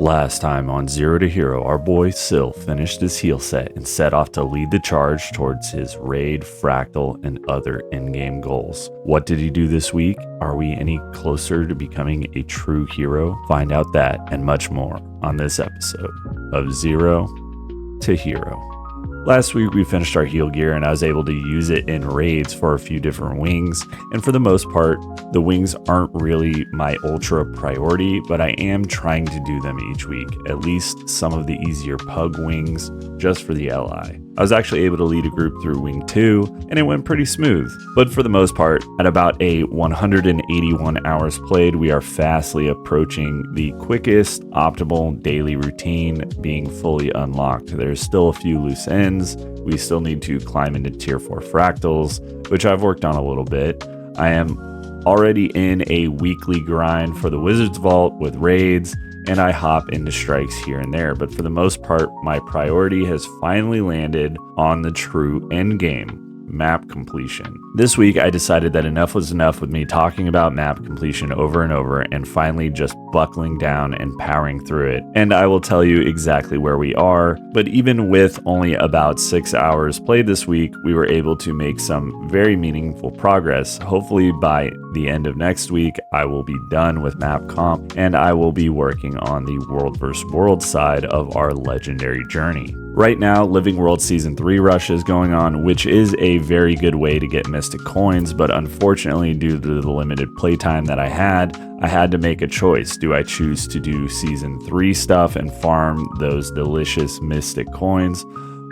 Last time on Zero to Hero, our boy Syl finished his heal set and set off to lead the charge towards his raid, fractal, and other in-game goals. What did he do this week? Are we any closer to becoming a true hero? Find out that and much more on this episode of Zero to Hero. Last week we finished our heal gear and I was able to use it in raids for a few different wings, and for the most part the wings aren't really my ultra priority, but I am trying to do them each week, at least some of the easier pug wings just for the LI. I was actually able to lead a group through wing 2 and it went pretty smooth, but for the most part at about a 181 hours played we are fastly approaching the quickest optimal daily routine being fully unlocked. There's still a few loose ends. We still need to climb into tier 4 fractals, which I've worked on a little bit. I am already in a weekly grind for the Wizard's Vault with raids, and I hop into strikes here and there, but for the most part my priority has finally landed on the true end game, map completion. This week I decided that enough was enough with me talking about map completion over and over and finally just buckling down and powering through it. And I will tell you exactly where we are, but even with only about 6 hours played this week, we were able to make some very meaningful progress. Hopefully by the end of next week, I will be done with map comp and I will be working on the world versus world side of our legendary journey. Right now, Living World Season 3 rush is going on, which is a very good way to get mystic coins, but unfortunately, due to the limited playtime that I had to make a choice. Do I choose to do Season 3 stuff and farm those delicious mystic coins,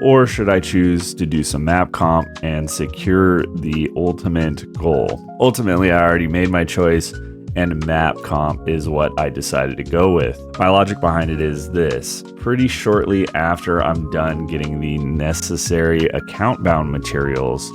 or should I choose to do some map comp and secure the ultimate goal? Ultimately, I already made my choice, and map comp is what I decided to go with. My logic behind it is this: pretty shortly after I'm done getting the necessary account bound materials,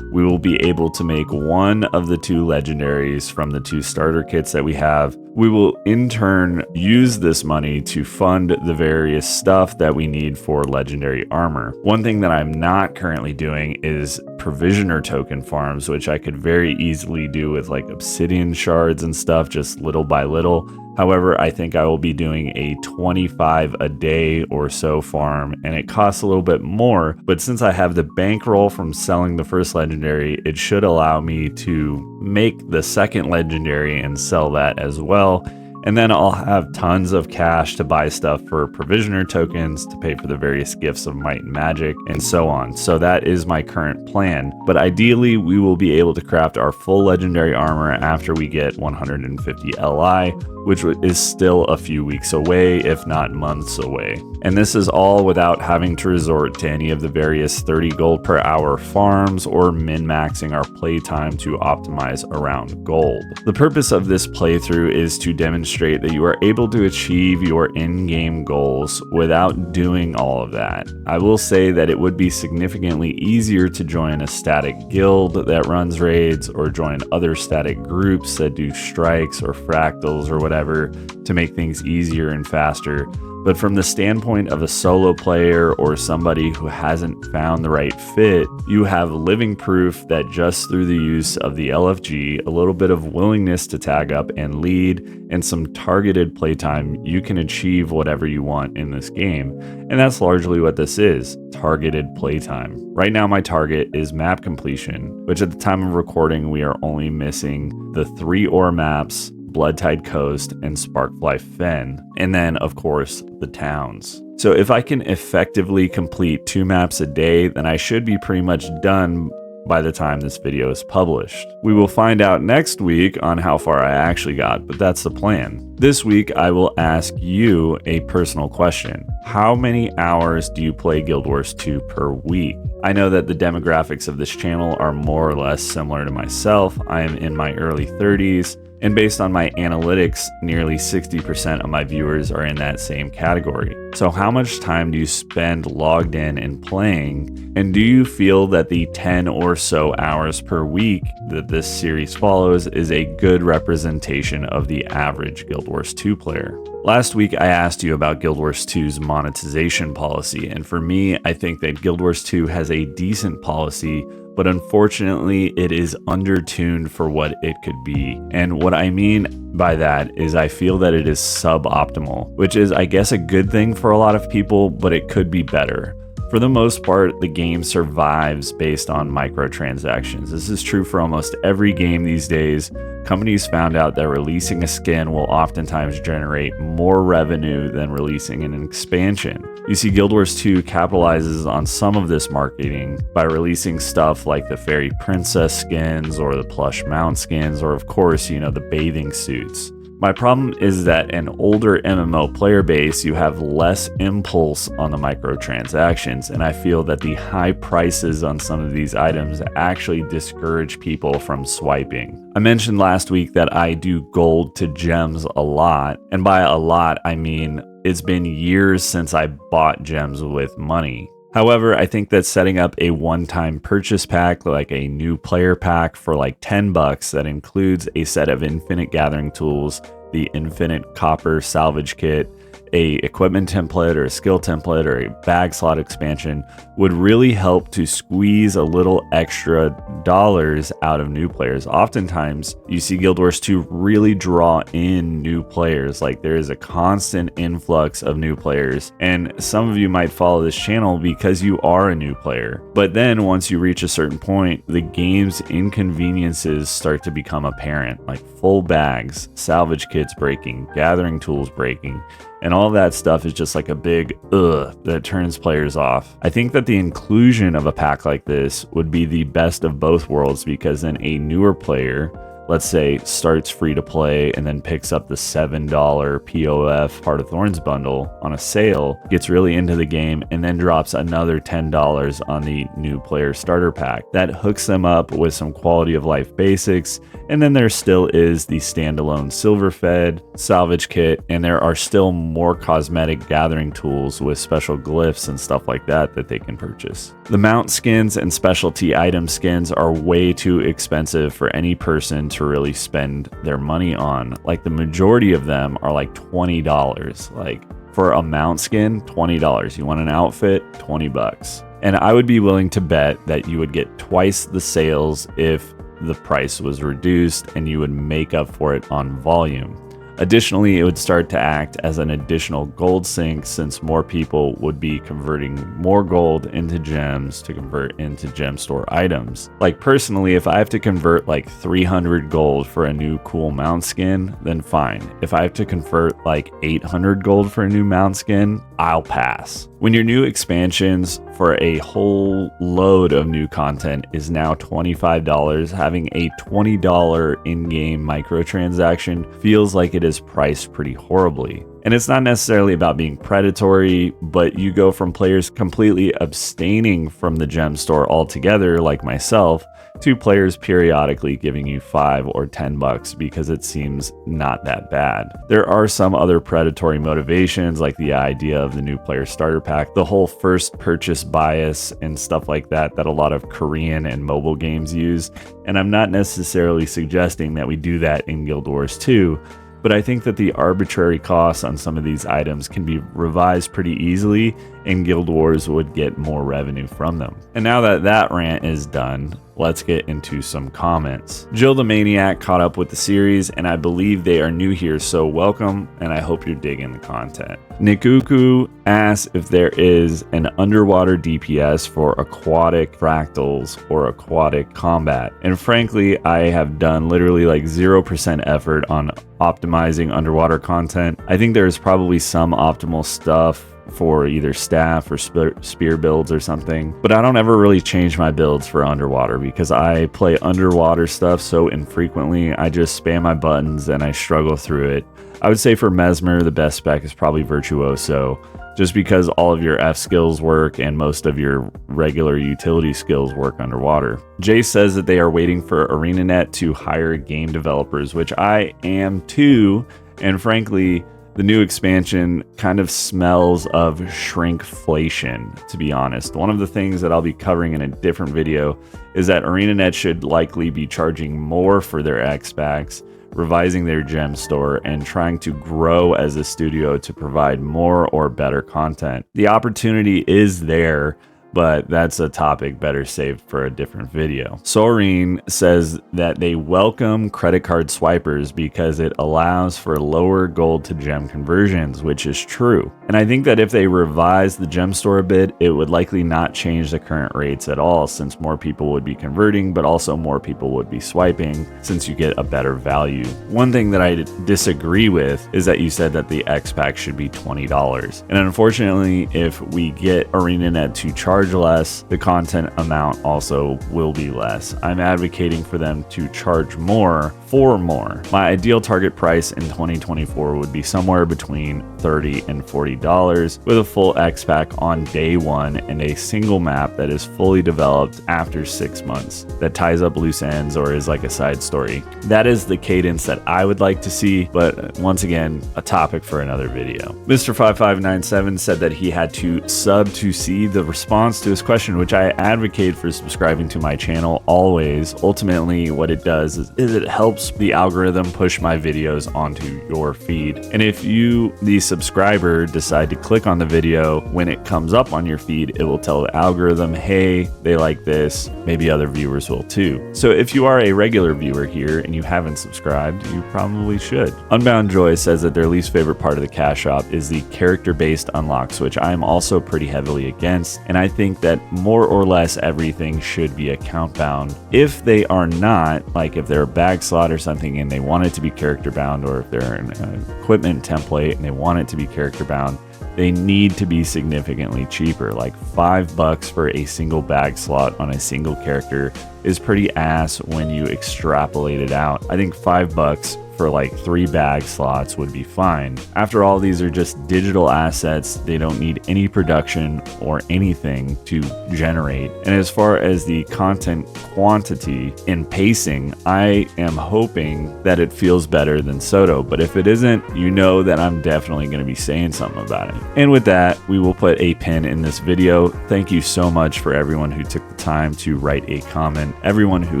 we will be able to make one of the 2 legendaries from the 2 starter kits that we have. We will in turn use this money to fund the various stuff that we need for legendary armor. One thing that I'm not currently doing is provisioner token farms, which I could very easily do with like obsidian shards and stuff, just little by little. However, I think I will be doing a 25 a day or so farm, and it costs a little bit more, but since I have the bankroll from selling the first legendary, it should allow me to make the second legendary and sell that as well. And then I'll have tons of cash to buy stuff for provisioner tokens, to pay for the various gifts of might and magic, and so on. So that is my current plan. But ideally, we will be able to craft our full legendary armor after we get 150 LI, which is still a few weeks away, if not months away. And this is all without having to resort to any of the various 30 gold per hour farms or min-maxing our playtime to optimize around gold. The purpose of this playthrough is to demonstrate that you are able to achieve your in-game goals without doing all of that. I will say that it would be significantly easier to join a static guild that runs raids, or join other static groups that do strikes or fractals or whatever, to make things easier and faster. But from the standpoint of a solo player or somebody who hasn't found the right fit, you have living proof that just through the use of the LFG, a little bit of willingness to tag up and lead, and some targeted playtime, you can achieve whatever you want in this game. And that's largely what this is: targeted playtime. Right now my target is map completion, which at the time of recording we are only missing the 3 ore maps, Bloodtide Coast and Sparkfly Fen, and then of course the towns. So if I can effectively complete 2 maps a day, then I should be pretty much done by the time this video is published. We will find out next week on how far I actually got, but that's the plan. This week I will ask you a personal question. How many hours do you play Guild Wars 2 per week? I know that the demographics of this channel are more or less similar to myself. I am in my early 30s. And based on my analytics, nearly 60% of my viewers are in that same category. So how much time do you spend logged in and playing? And do you feel that the 10 or so hours per week that this series follows is a good representation of the average Guild Wars 2 player? Last week, I asked you about Guild Wars 2's monetization policy, and for me, I think that Guild Wars 2 has a decent policy, but unfortunately it is undertuned for what it could be. And what I mean by that is I feel that it is suboptimal, which is, I guess, a good thing for a lot of people, but it could be better. For the most part, the game survives based on microtransactions. This is true for almost every game these days. Companies found out that releasing a skin will oftentimes generate more revenue than releasing an expansion. You see, Guild Wars 2 capitalizes on some of this marketing by releasing stuff like the Fairy Princess skins or the plush mount skins, or of course, the bathing suits. My problem is that an older MMO player base, you have less impulse on the microtransactions, and I feel that the high prices on some of these items actually discourage people from swiping. I mentioned last week that I do gold to gems a lot, and by a lot I mean it's been years since I bought gems with money. However, I think that setting up a one-time purchase pack, like a new player pack for like $10 that includes a set of infinite gathering tools, the infinite copper salvage kit, a equipment template or a skill template or a bag slot expansion would really help to squeeze a little extra dollars out of new players. Oftentimes, you see Guild Wars 2 really draw in new players. Like, there is a constant influx of new players, and some of you might follow this channel because you are a new player. But then once you reach a certain point, the game's inconveniences start to become apparent, like full bags, salvage kits breaking, gathering tools breaking, and all that stuff is just like a big ugh that turns players off. I think that the inclusion of a pack like this would be the best of both worlds, because then a newer player, let's say, starts free to play and then picks up the $7 POF Heart of Thorns bundle on a sale, gets really into the game, and then drops another $10 on the new player starter pack. That hooks them up with some quality of life basics, and then there still is the standalone silver fed salvage kit, and there are still more cosmetic gathering tools with special glyphs and stuff like that they can purchase. The mount skins and specialty item skins are way too expensive for any person to really spend their money on. Like, the majority of them are like $20. Like, for a mount skin, $20. You want an outfit, $20. And I would be willing to bet that you would get twice the sales if the price was reduced, and you would make up for it on volume. Additionally, it would start to act as an additional gold sink, since more people would be converting more gold into gems to convert into gem store items. Like, personally, if I have to convert like 300 gold for a new cool mount skin, then fine. If I have to convert like 800 gold for a new mount skin, I'll pass. When your new expansions for a whole load of new content is now $25, having a $20 in-game microtransaction feels like it is priced pretty horribly. And it's not necessarily about being predatory, but you go from players completely abstaining from the gem store altogether, like myself, to players periodically giving you $5 or $10 because it seems not that bad. There are some other predatory motivations, like the idea of the new player starter pack, the whole first purchase bias and stuff like that a lot of Korean and mobile games use. And I'm not necessarily suggesting that we do that in Guild Wars 2, but I think that the arbitrary costs on some of these items can be revised pretty easily, and Guild Wars would get more revenue from them. And now that that rant is done, let's get into some comments. Jill the Maniac caught up with the series, and I believe they are new here, so welcome, and I hope you're digging the content. Nikuku asks if there is an underwater DPS for aquatic fractals or aquatic combat. And frankly, I have done literally like 0% effort on optimizing underwater content. I think there's probably some optimal stuff for either staff or spear builds or something, but I don't ever really change my builds for underwater because I play underwater stuff so infrequently. I just spam my buttons and I struggle through it. I would say for Mesmer, the best spec is probably Virtuoso, just because all of your F skills work and most of your regular utility skills work underwater. Jay says that they are waiting for ArenaNet to hire game developers, which I am too, and frankly, the new expansion kind of smells of shrinkflation, to be honest. One of the things that I'll be covering in a different video is that ArenaNet should likely be charging more for their X-Packs, revising their gem store, and trying to grow as a studio to provide more or better content. The opportunity is there, but that's a topic better saved for a different video. Soreen says that they welcome credit card swipers because it allows for lower gold to gem conversions, which is true. And I think that if they revise the gem store a bit, it would likely not change the current rates at all, since more people would be converting, but also more people would be swiping, since you get a better value. One thing that I disagree with is that you said that the X pack should be $20. And unfortunately, if we get ArenaNet to charge less, the content amount also will be less. I'm advocating for them to charge more for more. My ideal target price in 2024 would be somewhere between $30 and $40 with a full X pack on day one and a single map that is fully developed after 6 months that ties up loose ends or is like a side story. That is the cadence that I would like to see, but once again, a topic for another video. Mr. 5597 said that he had to sub to see the response to his question, which I advocate for subscribing to my channel always. Ultimately, what it does is it helps the algorithm push my videos onto your feed. And if you, the subscriber, decide to click on the video, when it comes up on your feed, it will tell the algorithm, hey, they like this, maybe other viewers will too. So if you are a regular viewer here and you haven't subscribed, you probably should. Unbound Joy says that their least favorite part of the cash shop is the character-based unlocks, which I am also pretty heavily against, and I think that more or less everything should be account bound. If they are not, like if they're a bag slot or something and they want it to be character bound, or if they're an equipment template and they want it to be character bound, they need to be significantly cheaper. Like $5 for a single bag slot on a single character is pretty ass when you extrapolate it out. I think $5 for like 3 bag slots would be fine. After all, these are just digital assets. They don't need any production or anything to generate. And as far as the content quantity and pacing, I am hoping that it feels better than Soto. But if it isn't, you know that I'm definitely going to be saying something about it. And with that, we will put a pin in this video. Thank you so much for everyone who took the time to write a comment, everyone who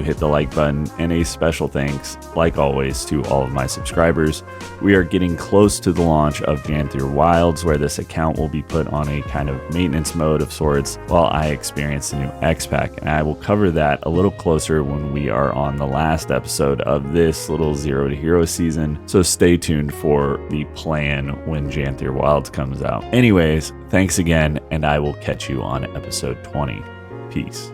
hit the like button, and a special thanks, like always, to all of my subscribers. We are getting close to the launch of Janthir Wilds, where this account will be put on a kind of maintenance mode of sorts while I experience the new X pack, and I will cover that a little closer when we are on the last episode of this little Zero to Hero season, so stay tuned for the plan when Janthir Wilds comes out. Anyways, thanks again, and I will catch you on episode 20. Peace.